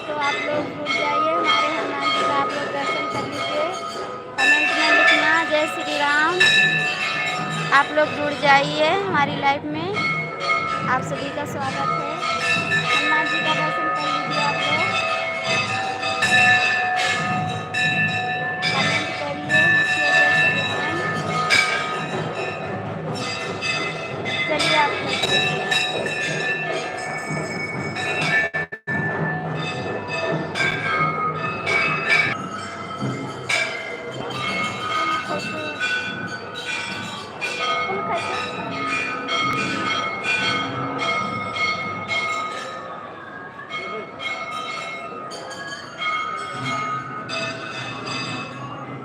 तो आप लोग जुड़ जाइए हमारे हनुमान जी का, आप लोग दर्शन कर लीजिए। कमेंट में लिखना जय श्री राम। आप लोग जुड़ जाइए हमारी लाइफ में, आप सभी का स्वागत है। हनुमान जी का दर्शन कर लीजिए आप लोग। कमेंट करिए, लिखिए जय श्री राम। चलिए आप लोग फुल खाइए।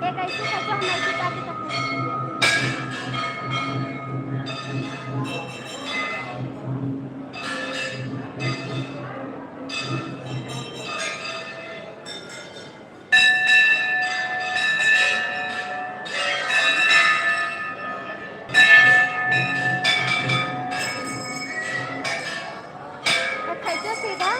एक ऐसी खाइए, हम ऐसी काटी का फूल। तो खाइए सीधा।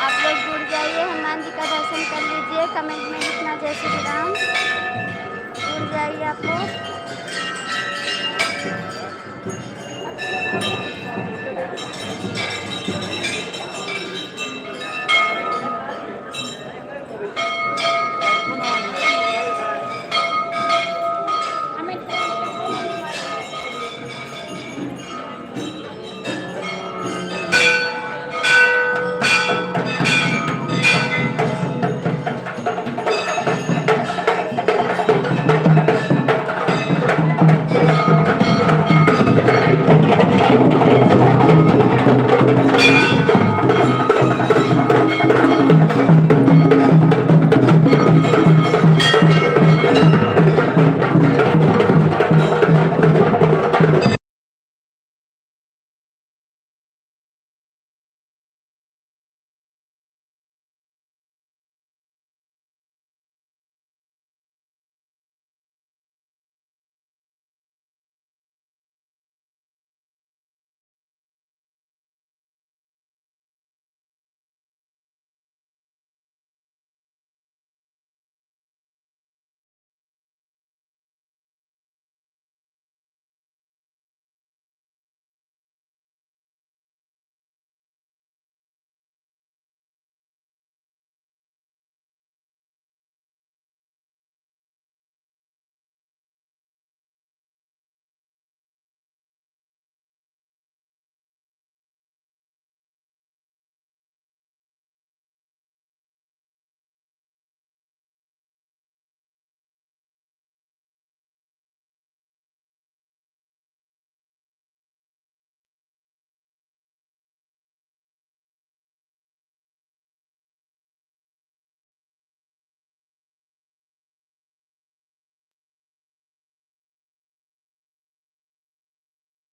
आप लोग जुड़ जाइए, हनुमान जी का दर्शन कर लीजिए। कमेंट में लिखना जय श्री राम। जुड़ जाइए आप लोग।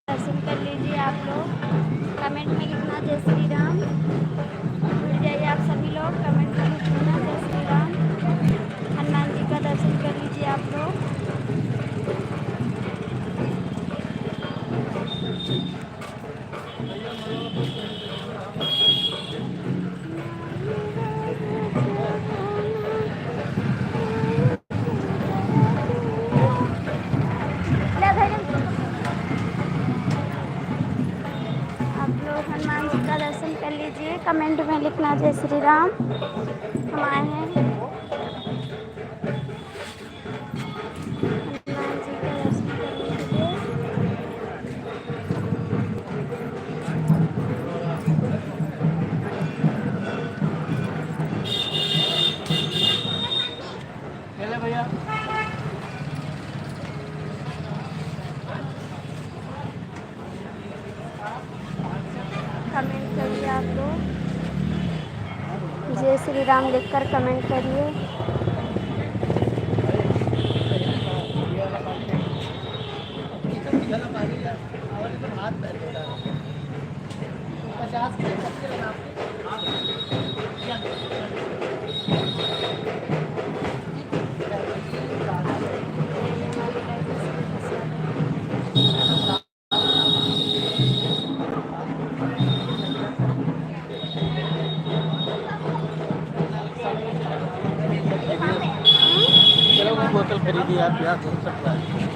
दर्शन कर लीजिए आप लोग। कमेंट में लिखना जय श्री राम। जुड़ जाइए आप सभी लोग, कमेंट में लिखना जय श्री राम। हनुमान जी का दर्शन कर लीजिए आप लोग। आप लोग हनुमान जी का दर्शन कर लीजिए। कमेंट में लिखना जय श्री राम। हम आए हैं हनुमान जी का दर्शन कर लीजिए। भैया कमेंट करिए आप लोग, जय श्री राम लिखकर कमेंट करिए। हाथ पैर 50 के बोतल खरीदी आप यहाँ घूम सकता है।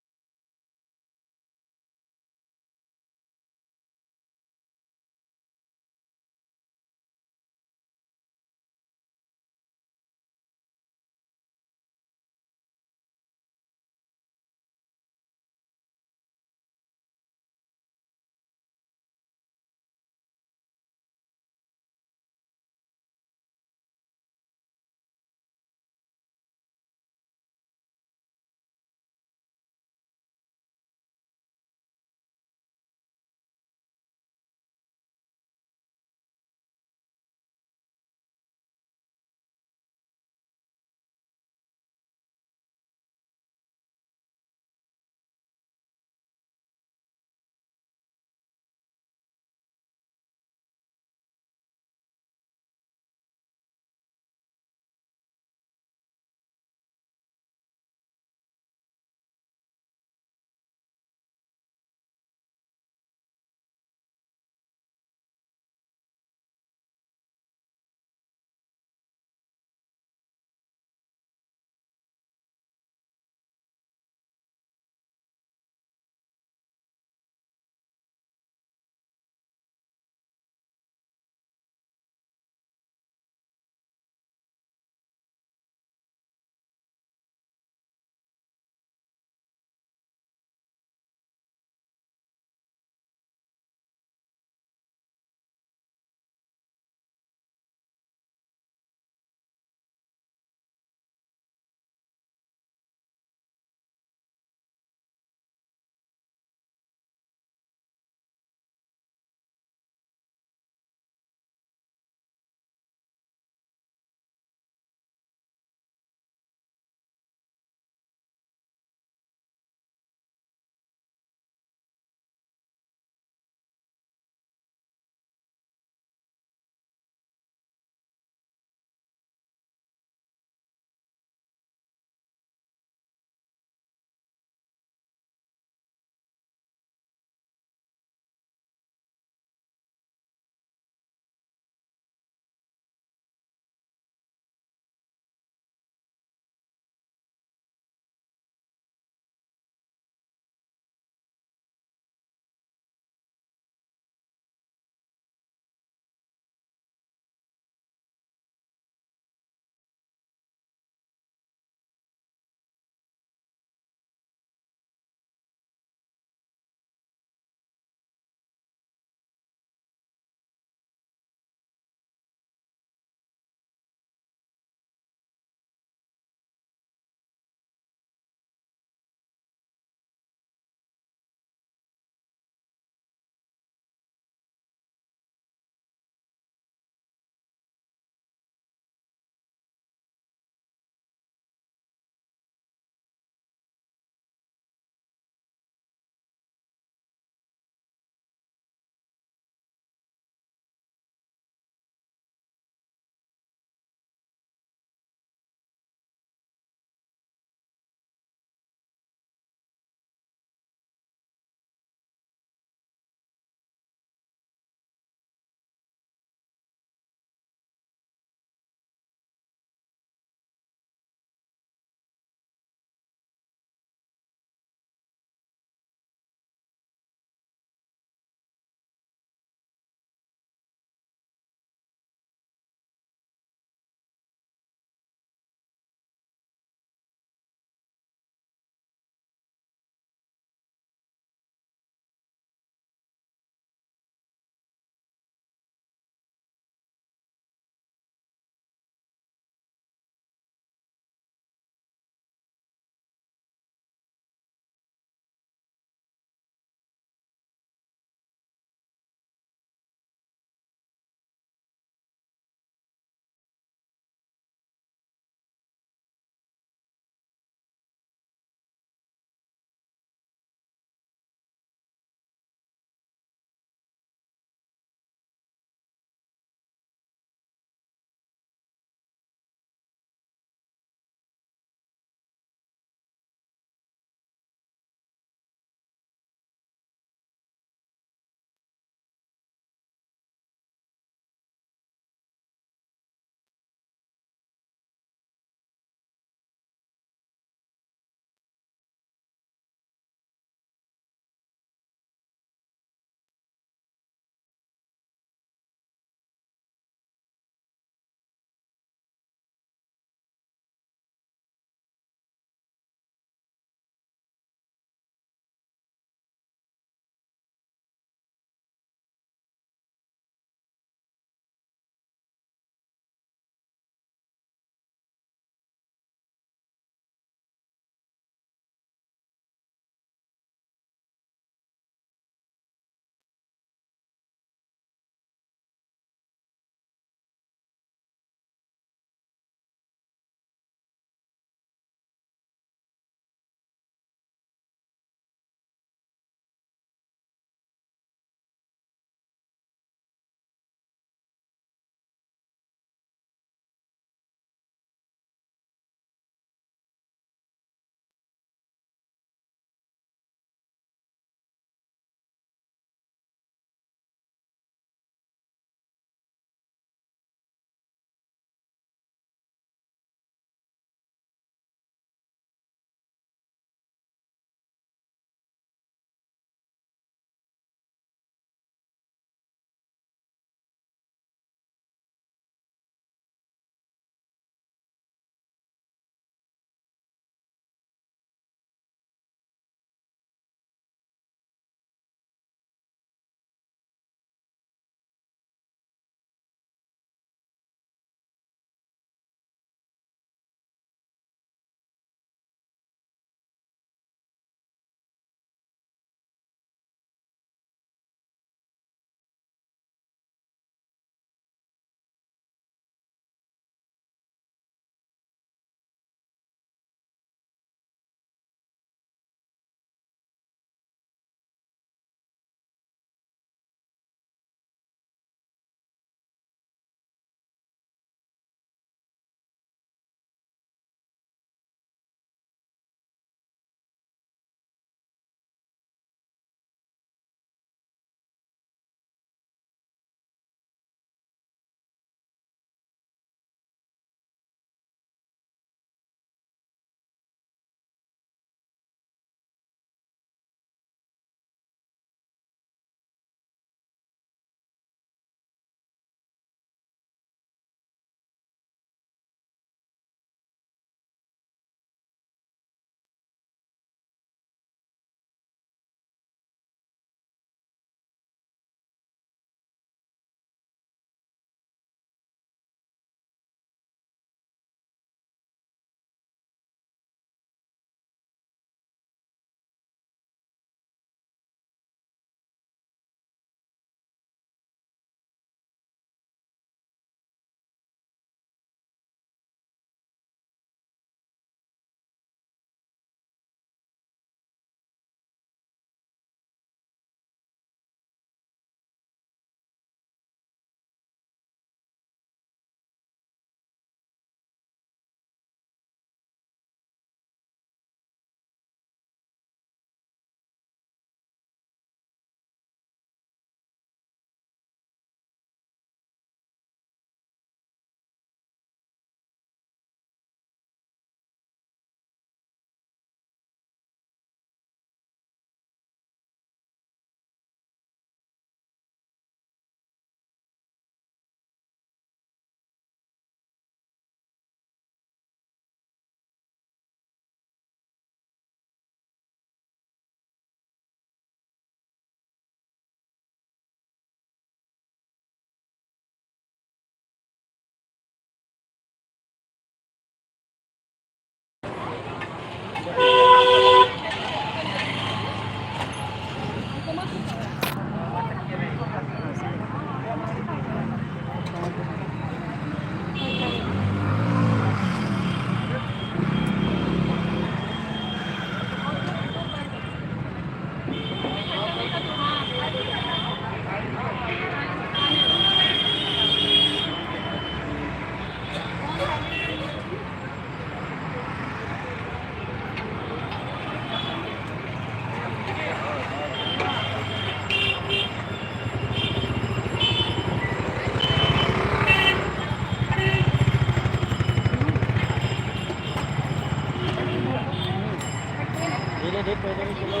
पहले भी चलो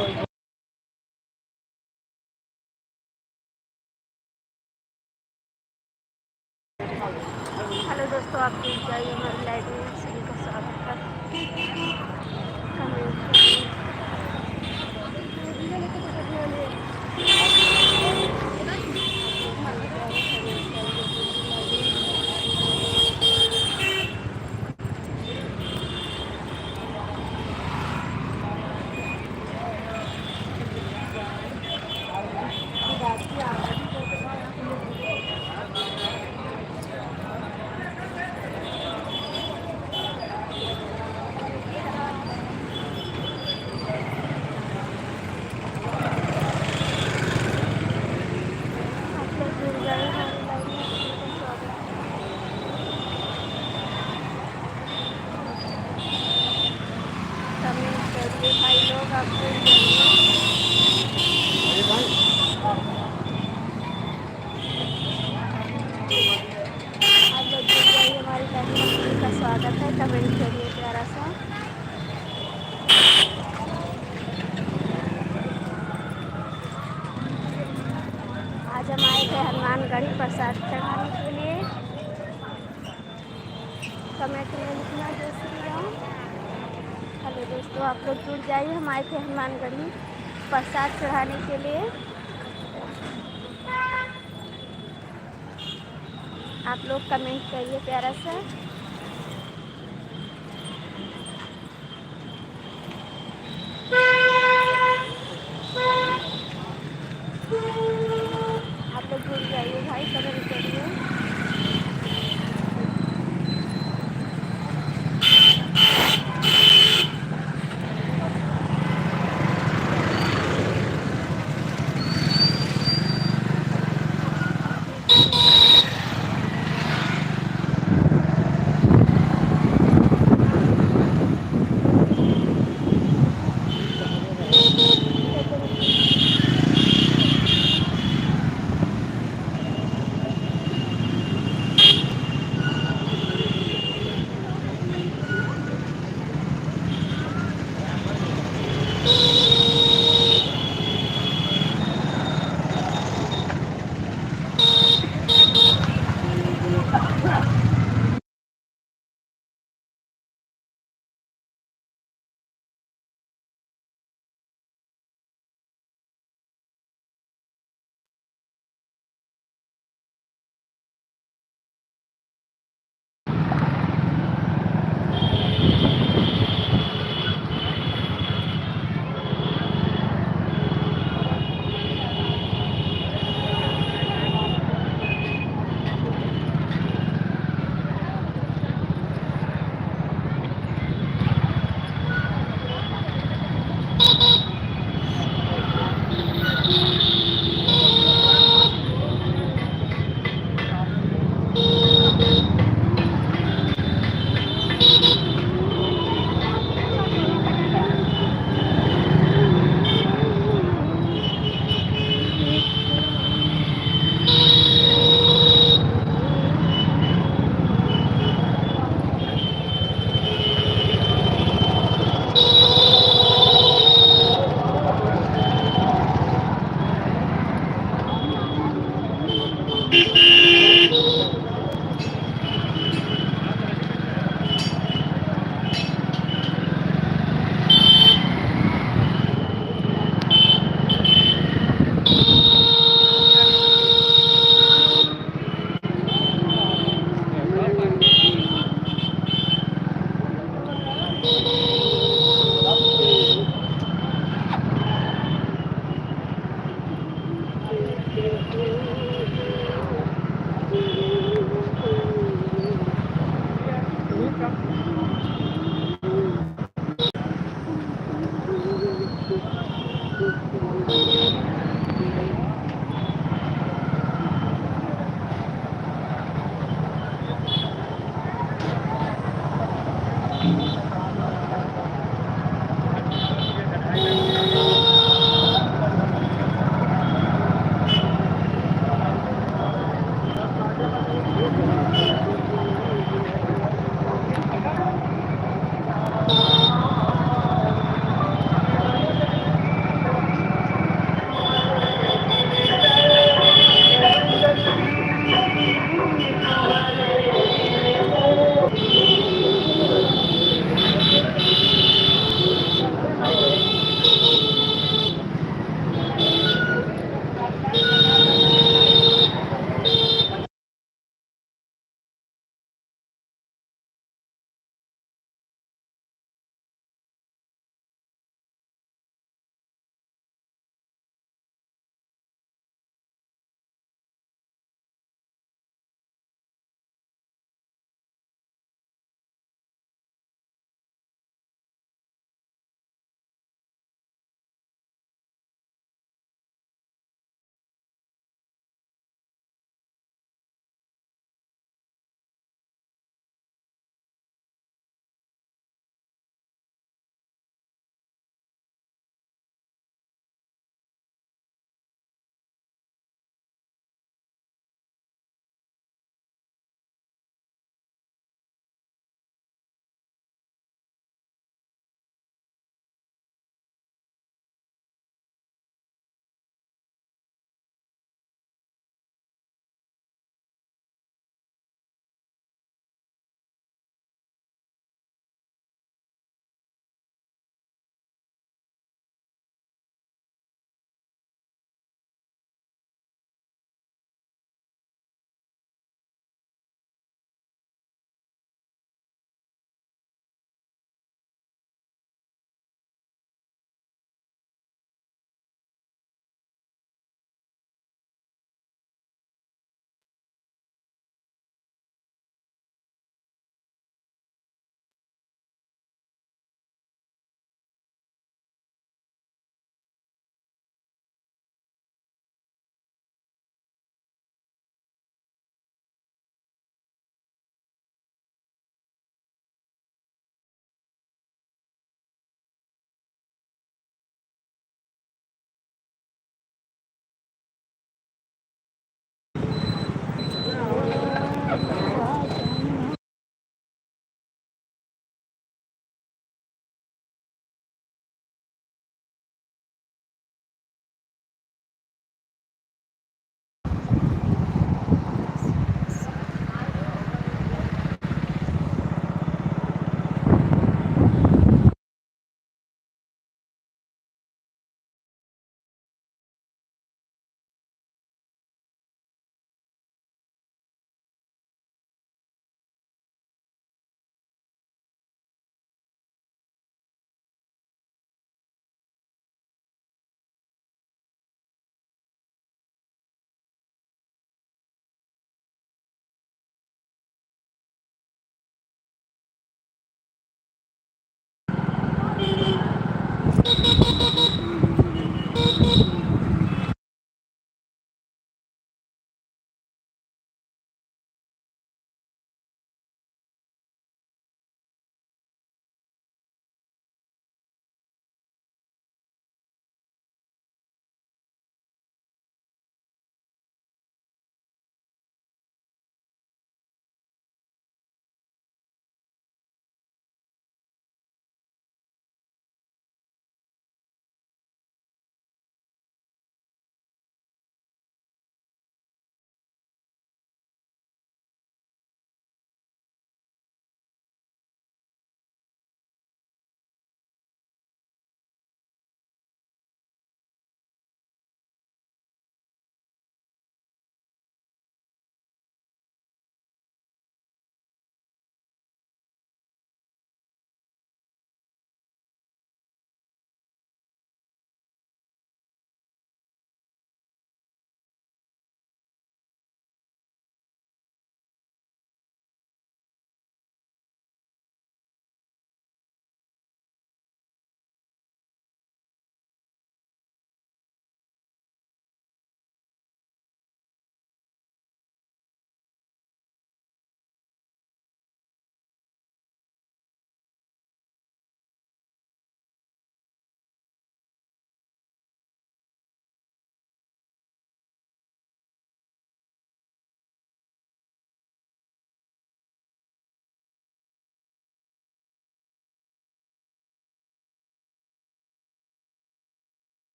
हेलो दोस्तों, आप देख जाइए हमारी लाइव में सभी का स्वागत है। कमेंट करिए। आप लोग जुड़ जाइए हमारी लाइव में, सभी का स्वागत है। कमेंट करिए भाई लोग, आप जुड़ जाइए। आप लोग जुड़ जाइए हमारी लाइव में, सभी का स्वागत है। कमेंट करिए प्यारा सा। आज हम आए थे हनुमानगढ़ी प्रसाद चढ़ाने के लिए। कमेंट में लिखना जय श्री राम। हेलो दोस्तों, आप लोग जुड़ जाइए। हम आए थे हनुमानगढ़ी प्रसाद चढ़ाने के लिए। आप लोग कमेंट करिए प्यारा सा। आप लोग जुड़ जाइए भाई, कमेंट करिए।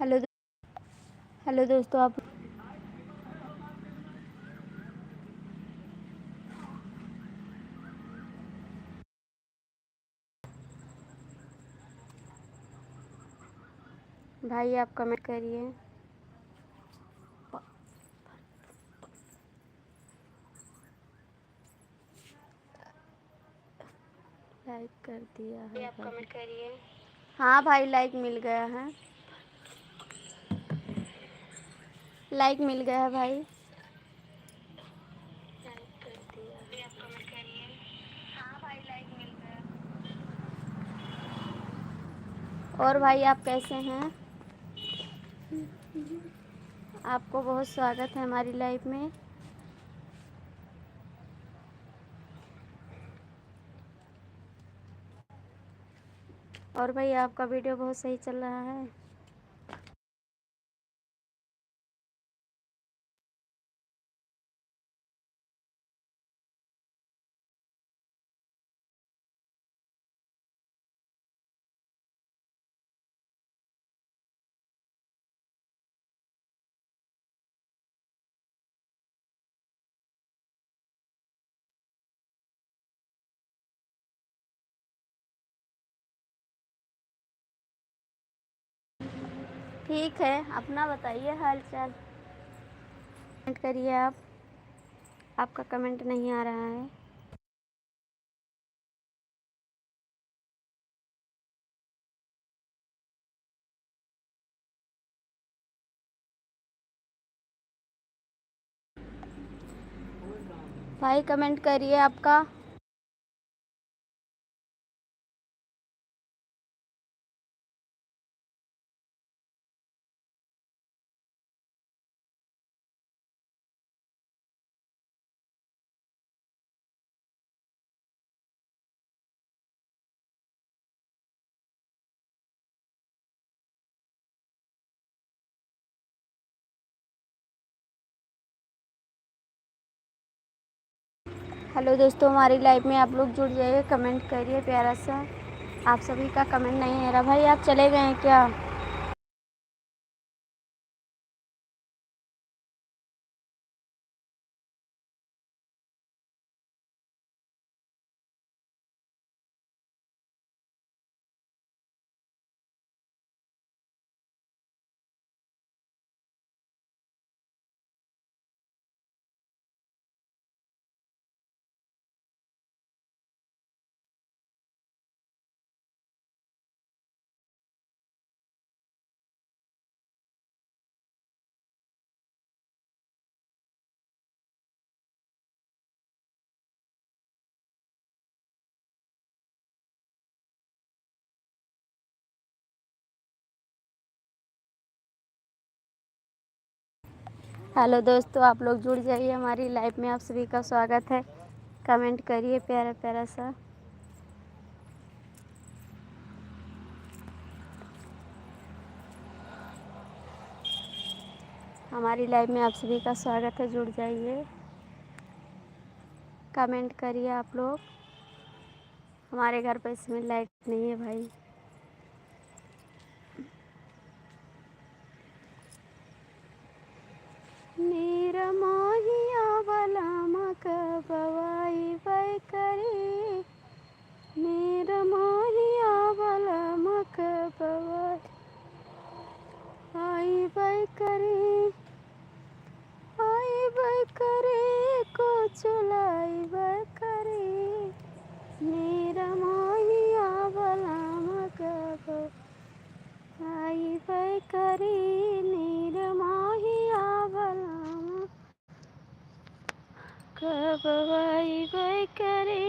हेलो हेलो दोस्तों, आप भाई आप कमेंट करिए। लाइक कर दिया है आप भाई। कमेंट करिए। हाँ भाई, लाइक मिल गया है। लाइक मिल गया है भाई। और भाई आप कैसे हैं? आपको बहुत स्वागत है हमारी लाइफ में। और भाई आपका वीडियो बहुत सही चल रहा है। ठीक है, अपना बताइए हाल चाल। कमेंट करिए आप। आपका कमेंट नहीं आ रहा है। भाई कमेंट करिए आपका। हेलो दोस्तों, हमारी लाइव में आप लोग जुड़ जाइए, कमेंट करिए प्यारा सा। आप सभी का कमेंट नहीं आ रहा। भाई आप चले गए हैं क्या? हेलो दोस्तों, आप लोग जुड़ जाइए हमारी लाइव में। आप सभी का स्वागत है। कमेंट करिए प्यारा प्यारा सा। हमारी लाइव में आप सभी का स्वागत है, जुड़ जाइए, कमेंट करिए आप लोग। हमारे घर पर इसमें लाइट नहीं है भाई। मेरा मोहिया वाला मकबवाई बाई करी, मेरा मोहिया वाला मकबवाई आई बाई करी, आई बाई करी को चुलाई बाई करी, मेरा मोहिया वाला मकबवाई आई बाई करी, मेरा मोहिया वाला कबवाई बाई करी।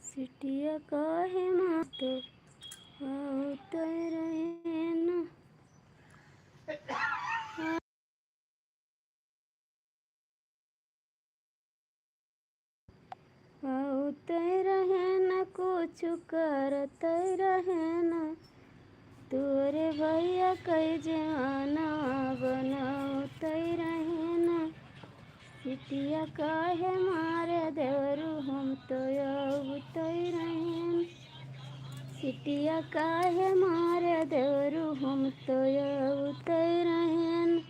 सिटिया काहे मातो होते रहे न, होते रहे न, कुछ करते रहे न, तोरे भैया कई जवाना बनाते रहे न। सिटिया काहे मारे देवरू हम तो आवते रहे न, सिटिया काहे मारे देवरू हम तो आवते रहे न,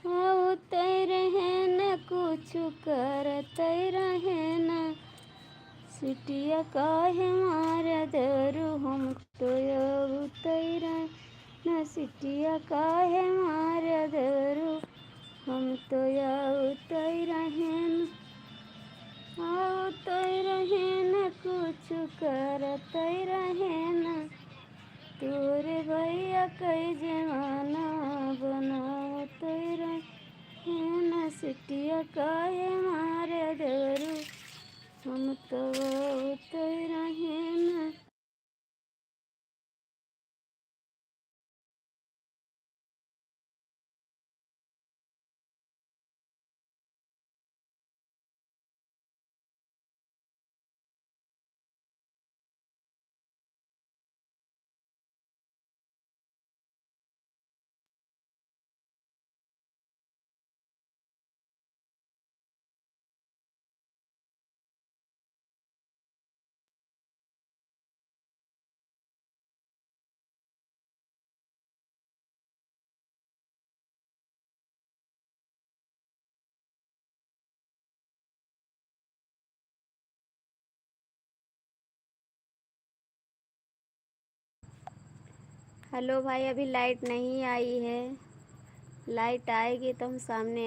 आवते रहे न, कुछ करते रहे न। सिटिया काहे मारे देवरू हम तो आवते रहे न, सिटिया काहे मारे देवरू हम तो आवते रहे न। टिया काहे मारे देवरू हम तो उतर रहे न। हेलो भाई, अभी लाइट नहीं आई है। लाइट आएगी तो हम सामने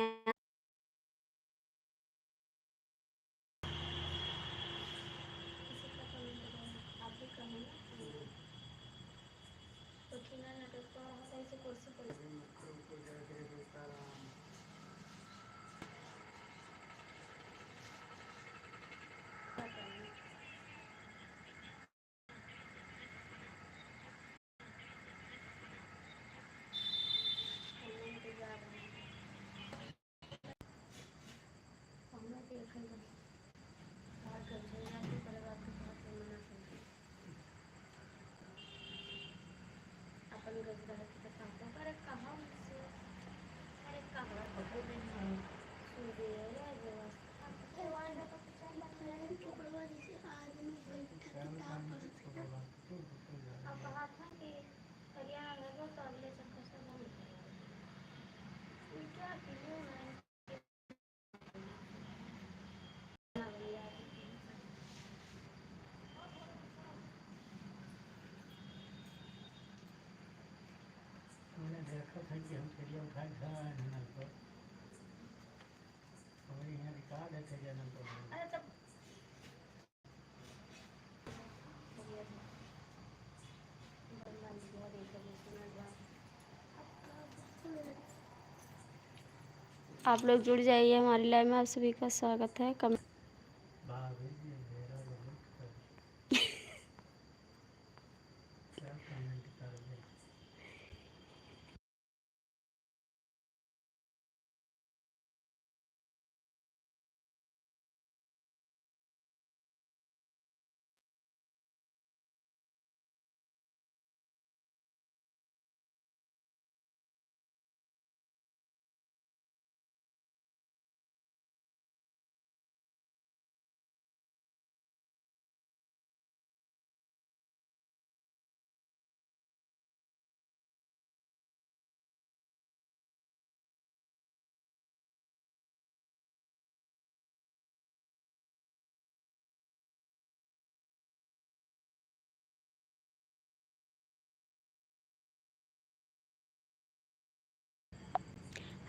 मैंने देखा था कि हम चिड़िया उठाए घर आए हैं नल पर। हमारे यहाँ रिकॉर्ड है चिड़िया नल पर। आप लोग जुड़ जाइए हमारी लाइव में। आप सभी का स्वागत है। भाभी जी मेरा बहुत कर क्या कमेंट कर दे।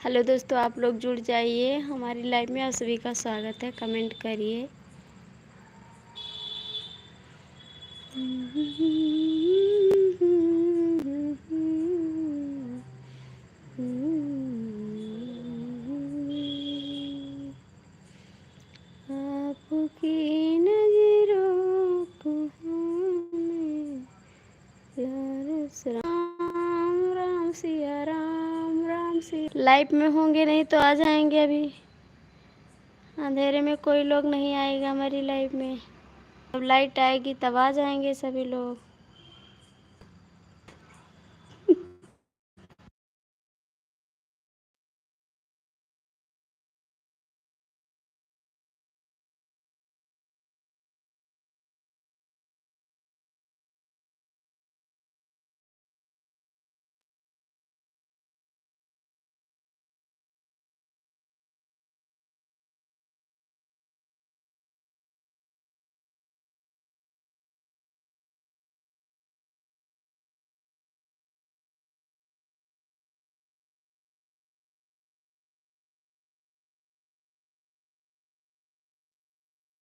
हेलो दोस्तों, आप लोग जुड़ जाइए हमारी लाइव में। आप सभी का स्वागत है। कमेंट करिए। आपकी नजरों को हमें राम राम सिया राम राम सिया। लाइव में होंगे नहीं तो आ जाएंगे। अभी अंधेरे में कोई लोग नहीं आएगा हमारी लाइव में। जब लाइट आएगी तब आ जाएंगे सभी लोग।